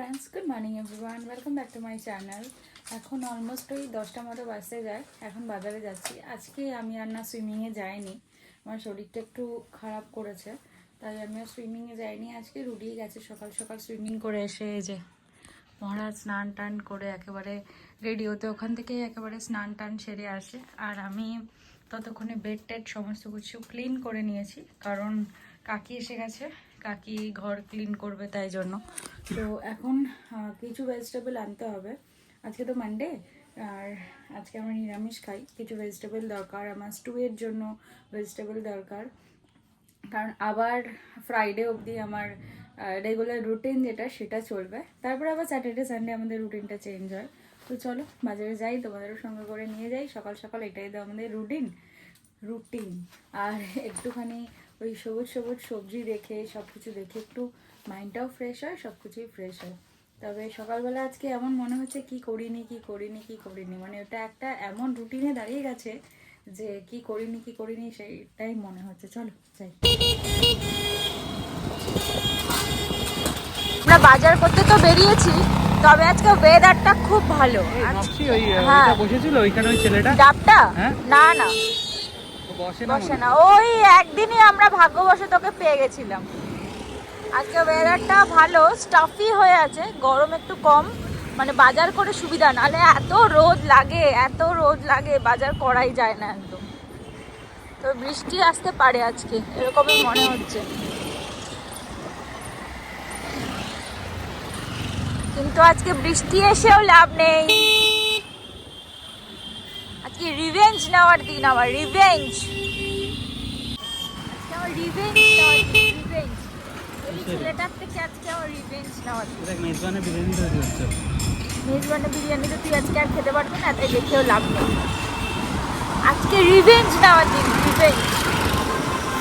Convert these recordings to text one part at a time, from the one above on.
Friends, good morning everyone, welcome back to my channel. এখন almost ওই 10টা মতো বাজতে যায়। এখন বাজারে যাচ্ছি। আজকে আমি আর না সুইমিংয়ে যাইনি, আমার শরীরটা একটু খারাপ করেছে, তাই আমি আর সুইমিংয়ে যাইনি। আজকে রুডিয়ে গেছে সকাল সকাল সুইমিং করে এসে, এই যে মহারাজ স্নান টান করে একেবারে রেডি হতে ওখান থেকে একেবারে স্নান টান সেরে আসে। আর আমি ততক্ষণে বেড টেড সমস্ত কিছু ক্লিন করে নিয়েছি, কারণ কাকি এসে গেছে, কাকি ঘর ক্লিন করবে তাই জন্য। তো এখন কিছু ভেজিটেবল আনতে হবে। আজকে তো মানডে, আর আজকে আমরা নিরামিষ খাই। কিছু ভেজিটেবল দরকার, আমার স্টুয়ের জন্য ভেজিটেবল দরকার, কারণ আবার ফ্রাইডে অবধি আমার রেগুলার রুটিন যেটা সেটা চলবে, তারপর আবার স্যাটারডে সানডে আমাদের রুটিনটা চেঞ্জ হয়। তো চলো বাজারে যাই, তোমাদেরও সঙ্গে করে নিয়ে যাই। সকাল সকাল এটাই তো আমাদের রুটিন। আর একটুখানি ওই সবুজ সবুজ সবজি দেখে সব কিছু দেখে একটু মাইন্ডটাও ফ্রেশ হয়, সব কিছুই ফ্রেশ হয়। তবে সকালবেলা আজকে এমন মনে হচ্ছে কি করিনি, মানে ওটা একটা এমন রুটিনে দাঁড়িয়ে গেছে যে কি করিনি সেইটাই মনে হচ্ছে। চলো যাই। আমরা বাজার করতে তো বেরিয়েছি, তবে আজকে ওয়েদারটা খুব ভালো। হ্যাঁ বসেছিল ওইখানে ওই ছেলেটা ডাবটা না বসে না, ওই একদিনই আমরা ভাগ্যবশত তোকে পেয়ে গেছিলাম। আজকে ওয়েদারটা ভালো, স্টাফি হয়ে আছে, গরম একটু কম, মানে বাজার করে সুবিধা। নাহলে এত রোদ লাগে বাজার করাই যায় না একদম। তো বৃষ্টি আসতে পারে আজকে, এরকমই মনে হচ্ছে। কিন্তু আজকে বৃষ্টি এসেও লাভ নেই। আজকে রিভেঞ্জ নেওয়ার দিন, আমার রিভেঞ্জ ছেলেটার থেকে আজকে আমার রিভেঞ্জ নেওয়ার দিন। মেজবানে বিরিয়ানি তৈরি হচ্ছে। মেজবানে বিরিয়ানি তো তুই আজকে আর খেতে পারবি না, তাই দেখেও লাভ নেই। আজকে রিভেঞ্জ নেওয়ার দিন, রিভেঞ্জ।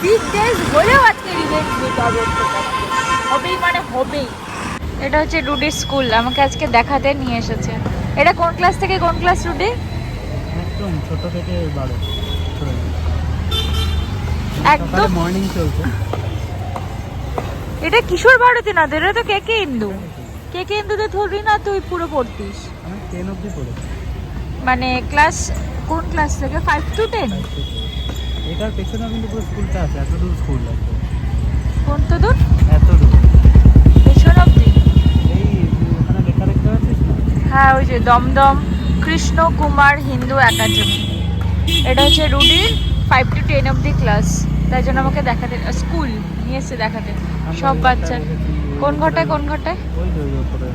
বিগ ডেজ হলেও আজকে রিভেঞ্জ নিতে হবে, হবেই। এটা হচ্ছে রুডির স্কুল, আমাকে আজকে দেখাতে নিয়ে এসেছে। এটা কোন ক্লাস থেকে কোন ক্লাস রুডি? একদম ছোট থেকে বড়, একদম মর্নিং চলছে। এটা কিশোর ভারতী না, এটা তো কে ইন্দুতে ধরবি না, তুই পুরো পড়তিস। আমি 10 অবধি পড়েছি। মানে ক্লাস কোন ক্লাস থেকে? 5 to 10? এটার পেছনে কিন্তু পুরো স্কুলটা আছে, এত দূর স্কুল আছে। কোন তো দূর? এত দূর পেছন অবধি? এই ওখানে লেখা দেখতে পাচ্ছিস না? হ্যাঁ, ওই যে দমদম কৃষ্ণ কুমার হিন্দু একাডেমি। এটা হচ্ছে রুডির 5 to 10 অবধি ক্লাস, তাই জন্য আমাকে দেখাতে স্কুল নিয়ে এসে দেখাতে সব বাচ্চা। কোন ঘরটায় ওই যে উপরে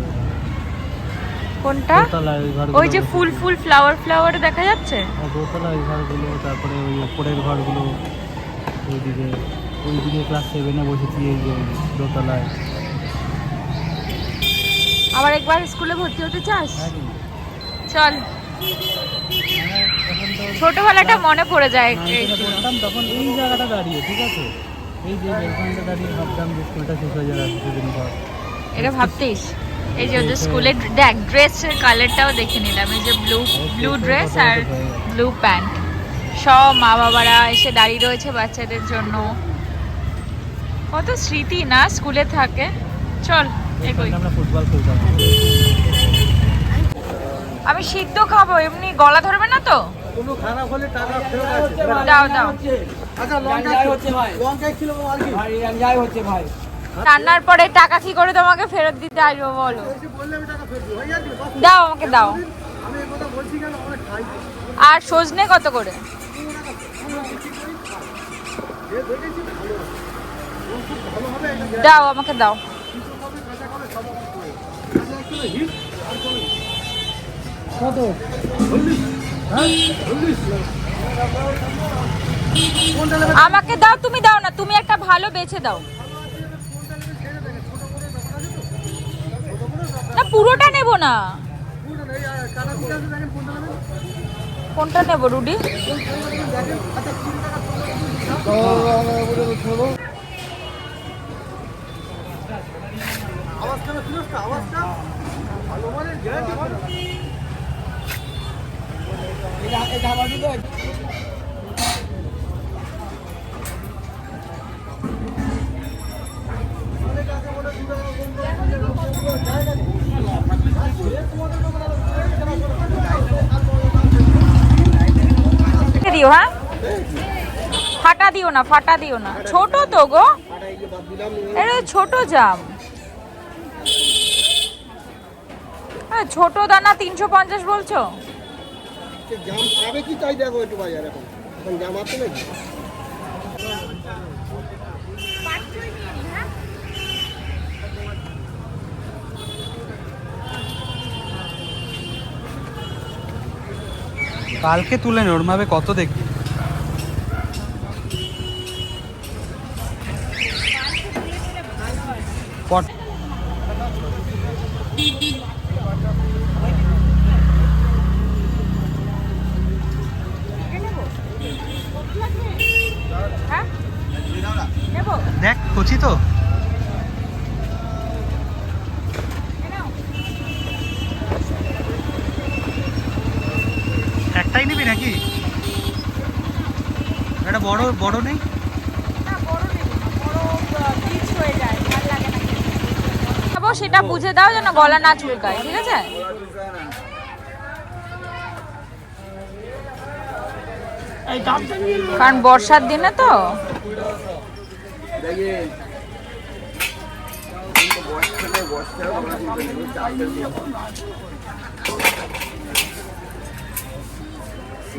কোনটা? ওই যে ফুল ফ্লাওয়ার দেখা যাচ্ছে। দোতলা ওই ঘরগুলো, তারপরে ওই উপরের ঘরগুলো, ওইদিকে ক্লাস 7-এ বসেছি, এই যে দোতলায়। আবার একবার স্কুলে ভর্তি হতে চাস? চল, ছোটবেলাটা মনে পড়ে যায়। তখন এই জায়গাটা দাঁড়িয়ে, ঠিক আছে, এই যে এখানটা দাঁড়িয়ে ভাবতাম যে স্কুলটা শেষ হয়ে যাবে কিছুদিন পর। এটা ভাবতিস? এই যে ওদের স্কুলের দেখ, ড্রেসের কালারটাও দেখে নিলাম, এই যে ব্লু ড্রেস আর ব্লু প্যান্ট। সব মা বাবারা এসে দাঁড়িয়ে রয়েছে বাচ্চাদের জন্য। কত স্মৃতি না স্কুলে থাকে। চল আমরা ফুটবল খেলতাম। আমি সিদ্ধ খাবো, এমনি গলা ধরবে না তো? কোনো খারাপ হলে টাকা ফেরত আছে। দাও আচ্ছা, লঙ্কা হচ্ছে ভাই, লঙ্কা কিলো আর কি ভাই, এনজয় হচ্ছে ভাই। রান্নার পরে টাকা কি করে তোমাকে ফেরত দিতে আসবো বলো? বললে আমি টাকা ফেরত দেব, হয়ে যাবে। দাও, আমাকে দাও। আমি এই কথা বলছি কেন, আমরা খাই। আর সজনে কত করে? দাও, আমাকে দাও। কত? আমাকে দাও, তুমি দাও না, তুমি একটা ভালো বেছে দাও না। পুরোটা নেব না। কোনটা নেব রুডি? দিও, হ্যাঁ ফাটা দিও না, ফাটা দিও না, ছোট তো গো, এটা ছোট জাম। ছোট দানা 350 বলছো? জাম খাবে কি তাই দেখো একটু বাজার এখন এখন জাম আছে নাকি? কালকে তুলে নে, ওর মাপে কত দেখবি। পট দেখ কচি তো। একটাই নিবি নাকি? এটা বড় বড় নেই? সেটা বুঝে দাও যেন গলা না চুলকায়, ঠিক আছে? কারণ বর্ষার দিনে তো।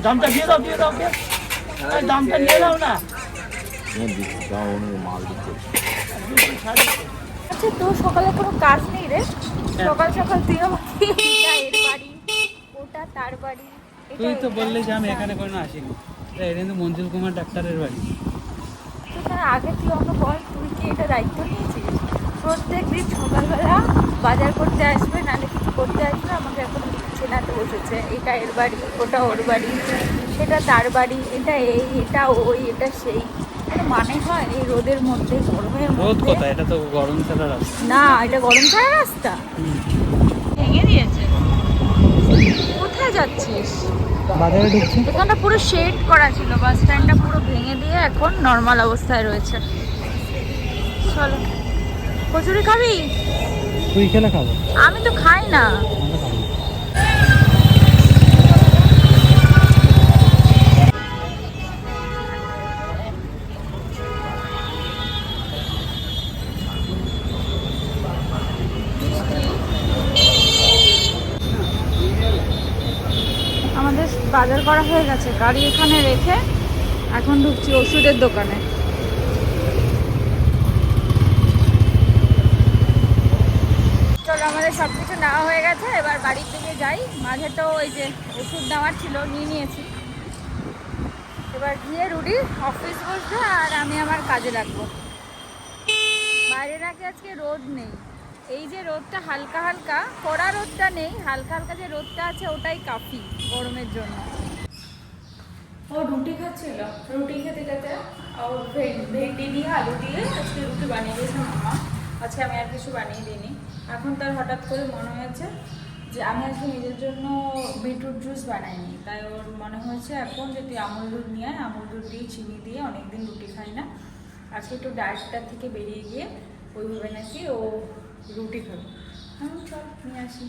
দামটা দিয়ে দাও, দিয়ে দাও, দামটা নিয়ে দাও না। আচ্ছা তো সকালে কোনো কাজ নেই রে, সকাল সকাল তুই আমাকে এটা এর বাড়ি, ওটা তার বাড়ি, তুই তো বললি যে আমি এখানে কোনো আসিনি, এটা কিন্তু মঞ্জুল কুমার ডাক্তারের বাড়ি। তো তার আগে তুই আমাকে বল, তুই কি এটা দায়িত্ব নিয়েছিস? প্রত্যেক দিন সকালবেলা বাজার করতে আসবে, নাহলে কিছু করতে আসবে, আমাকে এখন চেনাতে বসেছে, এটা এর বাড়ি, ওটা ওর বাড়ি, সেটা তার বাড়ি, এটা এই, এটা ওই, এটা সেই। এটা মানে হয় এই রোদের মধ্যে, গরমের রোদ মধ্যে? কোথায়, এটা তো গরম ছাড়া রাস্তা। না, এটা গরম ছাড়া রাস্তা, ভেঙে দিয়েছে। কোথায় যাচ্ছিস? বাজারে ঢুকছি। এখানটা পুরো শেড করা ছিল, বাস স্ট্যান্ডটা পুরো ভেঙে দিয়ে এখন নর্মাল অবস্থায় রয়েছে। চলো, কচুরি খাবি? তুই খেলে খাবো। আমি তো খাই না। আমরা খাবো। আমাদের বাজার করা হয়ে গেছে, গাড়ি এখানে রেখে এখন ঢুকছি ওষুধের দোকানে। চলো, আমাদের সব কিছু নেওয়া হয়ে গেছে, এবার বাড়ির দিকে যাই। মাঝে তো ওই যে ওষুধ নেওয়ার ছিল, নিয়ে নিয়েছি। এবার গিয়ে রুডি অফিস বসবে আর আমি আমার কাজে লাগবো। বাইরে নাকি আজকে রোদ নেই, এই যে রোদটা হালকা হালকা, কড়া রোদটা নেই, হালকা হালকা যে রোদটা আছে ওটাই কাফি গরমের জন্য। ও রুটি খাচ্ছিল, রুটি খেতে খেতে ওর ভেন্ডি দিয়ে আলু দিয়ে আজকে রুটি বানিয়ে দিয়েছে মামা। আজকে আমি আর কিছু বানিয়ে দিইনি। এখন তার হঠাৎ করে মনে হয়েছে যে আমি আজকে নিজের জন্য বিটরুট জুস বানাইনি, তাই ওর মনে হয়েছে এখন যদি আমুল দুধ নিয়ে আয়, আমুল দুধ দিয়ে চিনি দিয়ে, অনেকদিন রুটি খাই না, আজকে একটু ডায়েটটার থেকে বেরিয়ে গিয়ে ওইভাবে নাকি ও রুটি খাবে। আমি চল নিয়ে আসি।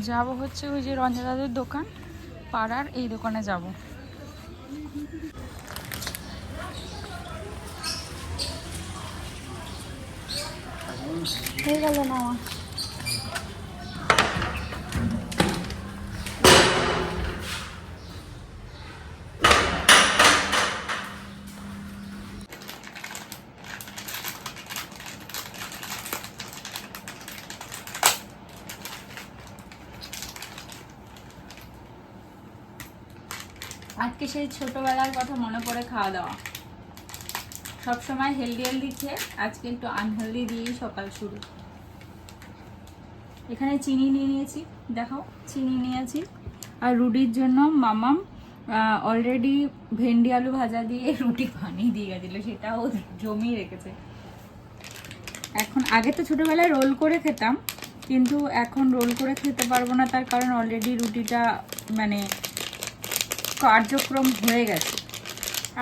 যাব হচ্ছে ওই যে রঞ্জা দাদুর দোকান, পাড়ার এই দোকানে যাব। হয়ে গেল না আমার। আজকে সেই ছোটবেলার কথা মনে পড়ে খাওয়া দাওয়া, সবসময় হেলদি হেলদি খেয়ে আজকে একটু আনহেলদি দিয়েই সকাল শুরু। এখানে চিনি নিয়ে নিয়েছি, দেখাও, চিনি নিয়েছি। আর রুটির জন্য মামাম অলরেডি ভেন্ডি আলু ভাজা দিয়ে রুটি বানিয়ে দিয়ে গেছিলো, সেটাও জমিয়ে রেখেছে। এখন আগে তো ছোটোবেলায় রোল করে খেতাম, কিন্তু এখন রোল করে খেতে পারবো না, তার কারণ অলরেডি রুটিটা মানে কার্যক্রম হয়ে গেছে।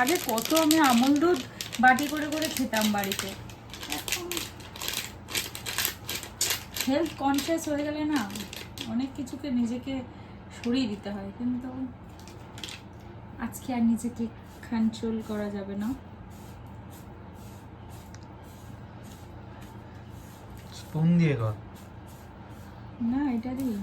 আগে কত আমি আমুল দুধ বাটি করে করে খেতাম বাড়িতে, এখন হেলথ কনসিয়াস হয়ে গেলে না অনেক কিছুকে নিজেকে সরিয়ে দিতে হয়, কিন্তু আজকে আর নিজেকে কন্ট্রোল করা যাবে না। স্পুন দিয়ে কর। না এটা দিই।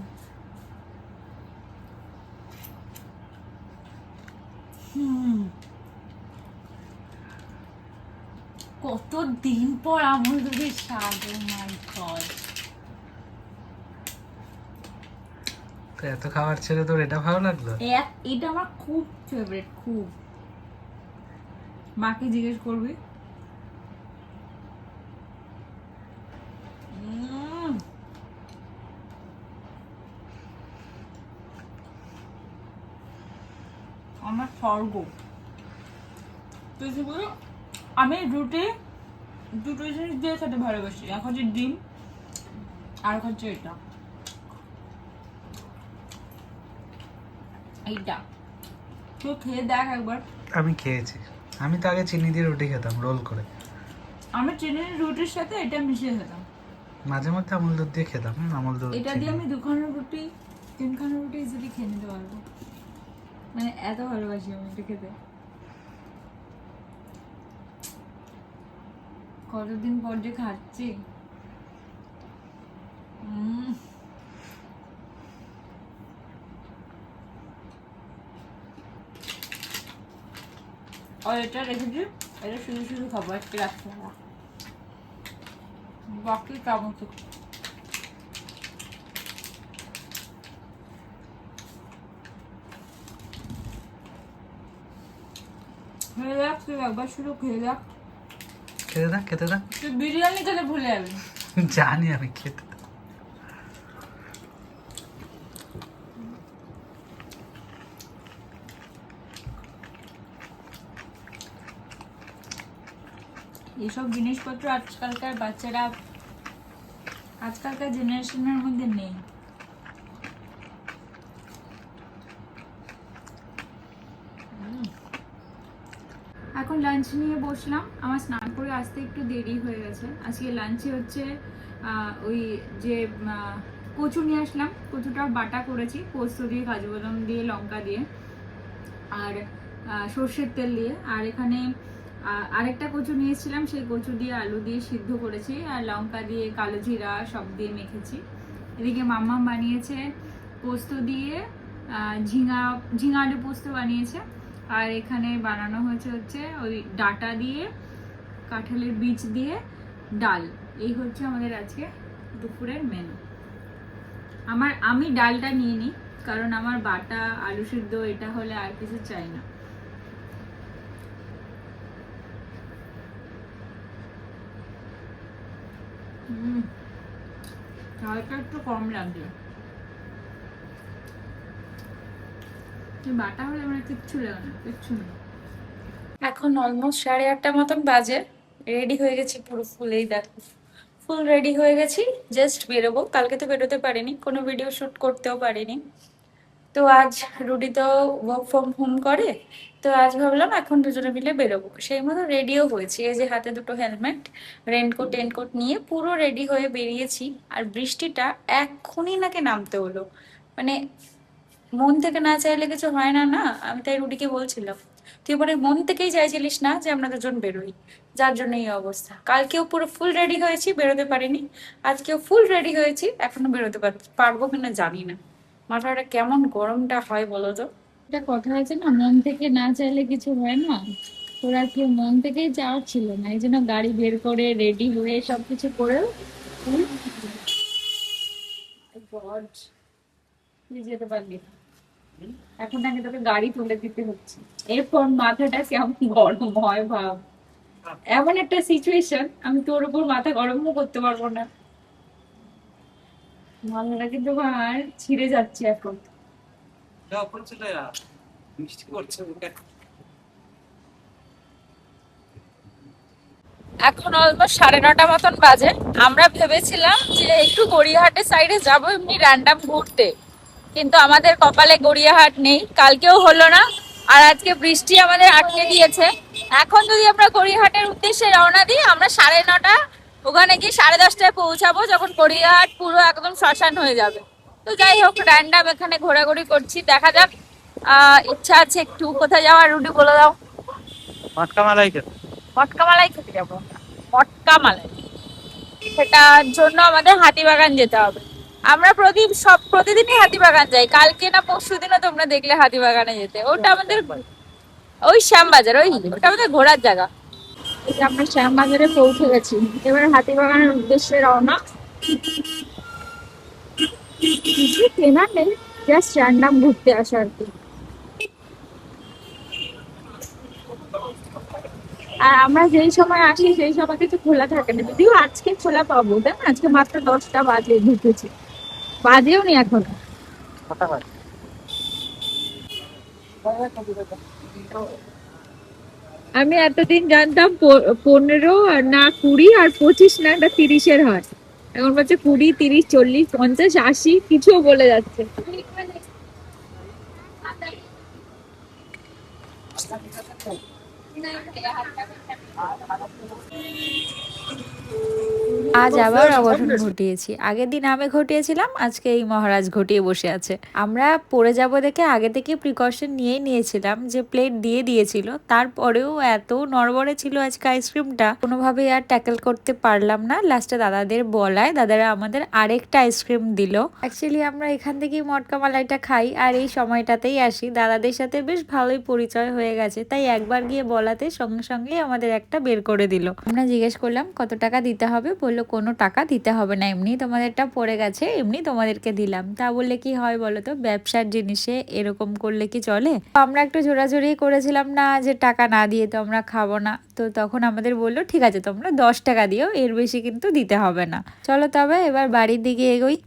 কত দিন পর আমুল দুধের স্বাদ, ও মাই গড। তো এত খাবার ছেড়ে তোর এটা ভালো লাগলো? এটা আমার খুব ফেভারিট, খুব। মাকে জিজ্ঞেস করবি। আমার স্বর্গ। আমি রুটি দুটো জিনিস দিয়ে খেতে ভালোবাসি, এক হচ্ছে ডিম আর এক হচ্ছে এটা, এইটা। তুই খেয়ে দেখ একবার। আমি খেয়েছি, আমি তো আগে চিনি দিয়ে রুটি খেতাম রোল করে। আমি চিনির রুটির সাথে এটা মিশিয়ে খেতাম, মাঝে মধ্যে আমুল দুধ দিয়ে খেতাম। আমুল দুধ এটা দিয়ে আমি 2খানা রুটি 3খানা রুটি ইজিলি খেয়ে নিতে পারবো, মানে এত ভালোবাসি আমি এটা খেতে। কতদিন পর যে খাচ্ছি। আর এটা রেখেছি, এটা শুধু শুধু খাবো, একটা রাখতে হবে, বাকি চামচ খেয়ে দেখ। তুই একবার শুধু খেয়ে দেখ। খেতে থাক, খেতে থাক। তুই বিরিয়ানি খেলে ভুলে যাবি। জানি আমি, খেতে থাক। এইসব জিনিসপত্র আজকালকার বাচ্চারা, আজকালকার জেনারেশনের মধ্যে নেই। এখন লাঞ্চ নিয়ে বসলাম। আমার স্নান করে আসতে একটু দেরি হয়ে গেছে। আজকে লাঞ্চে হচ্ছে ওই যে কচু নিয়ে আসলাম, কচুটা বাটা করেছি পোস্ত দিয়ে, কাজু বাদাম দিয়ে, লঙ্কা দিয়ে আর সর্ষের তেল দিয়ে। আর এখানে আরেকটা কচু নিয়েছিলাম, সেই কচু দিয়ে আলু দিয়ে সিদ্ধ করেছি, আর লঙ্কা দিয়ে, কালো জিরা সব দিয়ে মেখেছি। এদিকে মাম্মা বানিয়েছে পোস্ত দিয়ে ঝিঙা আলু পোস্ত বানিয়েছে। আর এখানে বানানো হয়েছে হচ্ছে ওই ডাটা দিয়ে, কাঁঠালের বীজ দিয়ে ডাল। এই হচ্ছে আমাদের আজকে দুপুরের মেনু। আমি ডালটা নিয়ে নিই, কারণ আমার বাটা আলু সিদ্ধ এটা হলে আর কিছু চাই না। ডালটা একটু কম লাগছে, বাটা হলে আমার কিচ্ছু লাগে না, কিচ্ছু না। এখন অলমোস্ট 8:30 মতন বাজে। রেডি হয়ে গেছি পুরো ফুল, এই দেখো ফুল রেডি হয়ে গেছি, জাস্ট বেরোবো। কালকে তো বেরোতে পারিনি, কোনো ভিডিও শুট করতেও পারিনি। তো আজ রুডি তো ওয়ার্ক ফ্রম হোম করে, তো আজ ভাবলাম এখন দুজনে মিলে বেরোবো। সেই মতো রেডিও হয়েছি, এই যে হাতে দুটো হেলমেট, রেনকোট টেনকোট নিয়ে পুরো রেডি হয়ে বেরিয়েছি। আর বৃষ্টিটা এক্ষুনি নাকি নামতে হলো, মানে মন থেকে না চাইলে কিছু হয় না না। আমি তাই রুডিকে বলছিলাম, তুই মানে মন থেকেই চাইছিলিস না যে আমরা দুজন বেরোই, যার জন্য এই অবস্থা। কালকেও পুরো ফুল রেডি হয়েছি, বেরোতে পারিনি। আজকেও ফুল রেডি হয়েছি, এখনো বেরোতে পারবো কিনা জানি না। মাথাটা কেমন গরমটা হয় বলো তো। এটা কথা আছে না, মন থেকে না চাইলে কিছু হয় না। তোরা কেউ মন থেকেই চাওয়ার ছিল না, এই জন্য গাড়ি বের করে রেডি হয়ে সবকিছু করেও যেতে পারলি না। এখন নাকি তোকে গাড়ি তুলে দিতে হচ্ছে, এরপর মাথাটা কেমন গরম হয় ভাব। এমন একটা সিচুয়েশন, আমি তোর উপর মাথা গরমও করতে পারবো না। মাথাটা কিন্তু আর ছিঁড়ে যাচ্ছে এখন। এখন অলমোস্ট 9:30 মতন বাজে। আমরা ভেবেছিলাম যে একটু গড়িয়াহাটের সাইডে যাবো এমনি র্যান্ডাম ঘুরতে, কিন্তু আমাদের কপালে গড়িয়াহাট নেই, কালকেও হলো না। আর আজকে বৃষ্টি আমাদের আটকে দিয়েছে। এখন যদি আমরা গড়িয়াহাটের উদ্দেশ্যে রওনা দিই, আমরা 9:30 ওখানে গিয়ে 10:30টায় পৌঁছাবো, যখন গড়িয়াহাট পুরো একদম শ্মশান হয়ে যাবে। তো যাই হোক, র্যান্ডাম এখানে ঘোরাঘুরি করছি, দেখা যাক। ইচ্ছা আছে একটু কোথায় যাওয়ার, রুটি বলে দাও। মটকা মালাই খেতে। মটকা মালাই খেতে যাবো আমরা। মটকা মালাই, সেটার জন্য আমাদের হাতিবাগান যেতে হবে। আমরা প্রতিদিনই হাতিবাগান যাই, কালকে না পরশু দিনও তোমরা দেখলে হাতিবাগানে যেতে। ওটা আমাদের ওই শ্যামবাজার, ওটা আমাদের ঘোরার জায়গা। এই যে আমরা শ্যামবাজারে পৌঁছে গেছি, এবার হাতিবাগানের উদ্দেশ্যে রওনা। কিছু কেনা নেই, জাস্ট র্যান্ডাম ঘুরতে আসা আর কি। আর আমরা যেই সময় আসি সেই সময় কিছু খোলা থাকে না, যদিও আজকে খোলা পাবো। দেখ আজকে মাত্র 10টা বাজে ঢুকেছি, বাজেও নি এখন। আমি এতদিন জানতাম 15 আর না 20 আর 25 না 30-এর হয়। এখন বলছে 20, 30, 40, 50, 80 কিছু বলে যাচ্ছে। আজ আবার অঘটন ঘটিয়েছি। আগের দিন আমি ঘটিয়েছিলাম, আজকে এই মহারাজ ঘটিয়ে বসে আছে। আমরা পড়ে যাব দেখে আগে থেকে প্রিকশন নিয়েই নিয়েছিলাম, যে প্লেট দিয়ে দিয়েছিল, তারপরেও এত নড়বড়ে ছিল আজকে আইসক্রিমটা, কোনোভাবে আর ট্যাকেল করতে পারলাম না। লাস্টে দাদাদের বলায় দাদারা আমাদের আরেকটা আইসক্রিম দিল। অ্যাকচুয়ালি আমরা এখান থেকেই মটকা মালাইটা খাই আর এই সময়টাতেই আসি। দাদাদের সাথে বেশ ভালোই পরিচয় হয়ে গেছে, তাই একবার গিয়ে বলাতে সঙ্গে সঙ্গে আমাদের একটা বের করে দিল। আমরা জিজ্ঞেস করলাম কত টাকা দিতে হবে, বললো কোনো টাকা দিতে হবে না, এমনি তোমাদেরটা পড়ে গেছে, এমনি তোমাদেরকে দিলাম। তা বললে কি হয় বলো তো, ব্যবসার জিনিসে এরকম করলে কি চলে? আমরা একটু জোরাজোরি করেছিলাম না যে টাকা না দিয়ে তো আমরা খাবো না। তো তখন আমাদের বললো ঠিক আছে তোমরা 10 টাকা দিও, এর বেশি কিন্তু দিতে হবে না। চলো তবে এবার বাড়ির দিকে এগোই।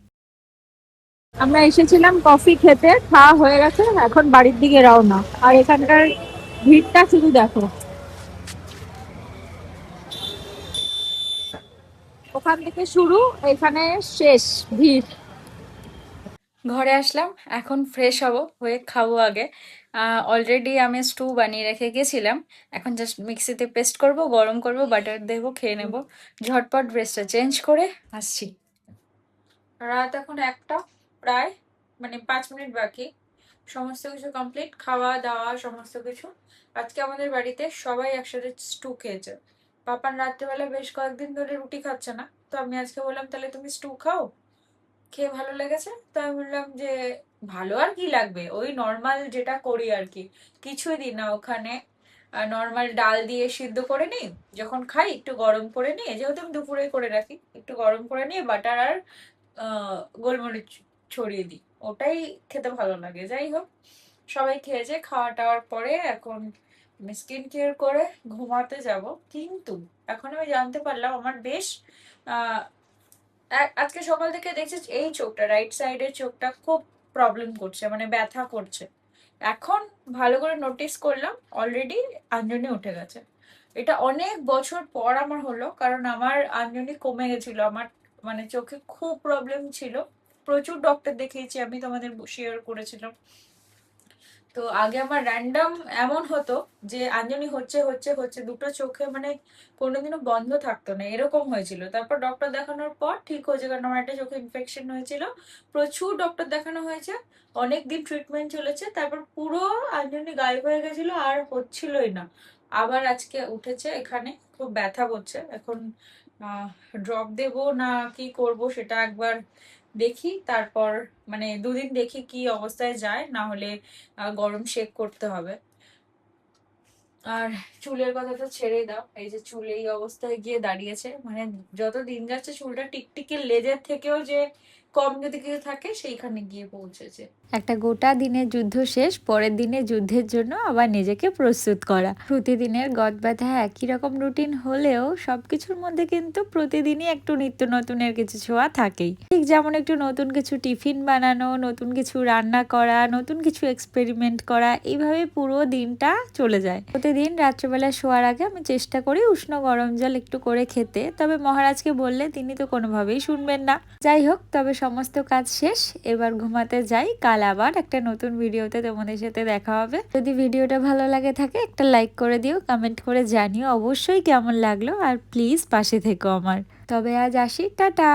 আমরা এসেছিলাম কফি খেতে, খাওয়া হয়ে গেছে, এখন বাড়ির দিকে রওনা। আর এখানকার ভিড়টা শুধু দেখো, ওখান থেকে শুরু, এখানে শেষ ভিড়। ঘরে আসলাম, এখন ফ্রেশ হব, হয়ে খাবো আগে। অলরেডি আমি স্টু বানিয়ে রেখে গেছিলাম, এখন জাস্ট মিক্সিতে পেস্ট করব, গরম করব, বাটার দেবো, খেয়ে নেব। ঝটপট ড্রেসটা চেঞ্জ করে আসছি। রাত এখন 1টা প্রায়, মানে 5 মিনিট বাকি। সমস্ত কিছু কমপ্লিট, খাওয়া দাওয়া সমস্ত কিছু। আজকে আমাদের বাড়িতে সবাই একসাথে স্টু খেয়েছে। পাপান রাত্রেবেলা বেশ কয়েকদিন ধরে রুটি খাচ্ছে না, তো আমি আজকে বললাম তাহলে তুমি স্টু খাও, খেয়ে ভালো লেগেছে। তো আমি বললাম যে ভালো আর কি লাগবে, ওই নর্মাল যেটা করি আর কি, কিছুই দিই না ওখানে। নর্মাল ডাল দিয়ে সিদ্ধ করে নিই, যখন খাই একটু গরম করে নিয়ে, যেহেতু আমি দুপুরে করে রাখি, একটু গরম করে নিয়ে বাটার আর গোলমরিচ ছড়িয়ে দিই, ওটাই খেতে ভালো লাগে। যাই হোক, সবাই খেয়েছে, খাওয়া টাওয়ার পরে এখন স্কিন কেয়ার করে ঘুমাতে যাব। কিন্তু এখন আমি জানতে পারলাম আমার বেশ আজকে সকাল থেকে দেখছি এই চোখটা, রাইট সাইডের চোখটা খুব প্রবলেম করছে, মানে ব্যথা করছে। এখন ভালো করে নোটিস করলাম অলরেডি আঞ্জনি উঠে গেছে। এটা অনেক বছর পর আমার হলো, কারণ আমার আঞ্জনি কমে গেছিল, আমার মানে চোখে খুব প্রবলেম ছিল, প্রচুর ডক্টর দেখিয়েছি, আমি তোমাদের শেয়ার করেছিলাম। তো আগে আমার র্যান্ডম এমন হতো যে আঞ্জনি হচ্ছে হচ্ছে হচ্ছে, দুটো চোখে মানে কোনোদিনও বন্ধ থাকতো না, এরকম হয়েছিল। তারপর ডক্টর দেখানোর পর ঠিক হয়েছে, কারণ আমার একটা চোখে ইনফেকশন হয়েছিল, প্রচুর ডক্টর দেখানো হয়েছে, অনেক দিন ট্রিটমেন্ট চলেছে, তারপর পুরো আঞ্জনি গায়েব হয়ে গেছিল, আর হচ্ছিলই না। আবার আজকে উঠেছে, এখানে খুব ব্যথা করছে। এখন ড্রপ দেব না কি করব সেটা একবার দেখি, তারপর মানে 2 দিন দেখি কি অবস্থায় যায়, না হলে গরম শেক করতে হবে। আর চুলের কথা তো ছেড়েই দাও, এই যে চুল এই অবস্থায় গিয়ে দাঁড়িয়েছে, মানে যত দিন যাচ্ছে চুলটা টিকটিকে লেজের থেকেও যে কম যদি কিছু থাকে সেইখানে গিয়ে পৌঁছেছে। একটা গোটা দিনের যুদ্ধ শেষ, পরের দিনে যুদ্ধের জন্য আবার নিজেকে প্রস্তুত করা। প্রতিদিনের গদ ব্যথা একই রকম রুটিন হলেও সবকিছুর মধ্যে কিন্তু প্রতিদিনই একটু নিত্য নতুনের কিছু ছোঁয়া থাকেই। ঠিক যেমন একটু নতুন কিছু টিফিন বানানো, নতুন কিছু রান্না করা, নতুন কিছু এক্সপেরিমেন্ট করা, এইভাবে পুরো দিনটা চলে যায়। প্রতিদিন রাত্রেবেলা শোয়ার আগে আমি চেষ্টা করি উষ্ণ গরম জল একটু করে খেতে, তবে মহারাজকে বললে তিনি তো কোনোভাবেই শুনবেন না। যাই হোক, তবে সমস্ত কাজ শেষ, এবার ঘুমাতে যাই। কাল আবার একটা নতুন ভিডিওতে তোমাদের সাথে দেখা হবে। যদি ভিডিওটা ভালো লাগে থাকে একটা লাইক করে দিও, কমেন্ট করে জানিও অবশ্যই কেমন লাগলো, আর প্লিজ পাশে থেকো আমার। তবে আজ আসি, টাটা।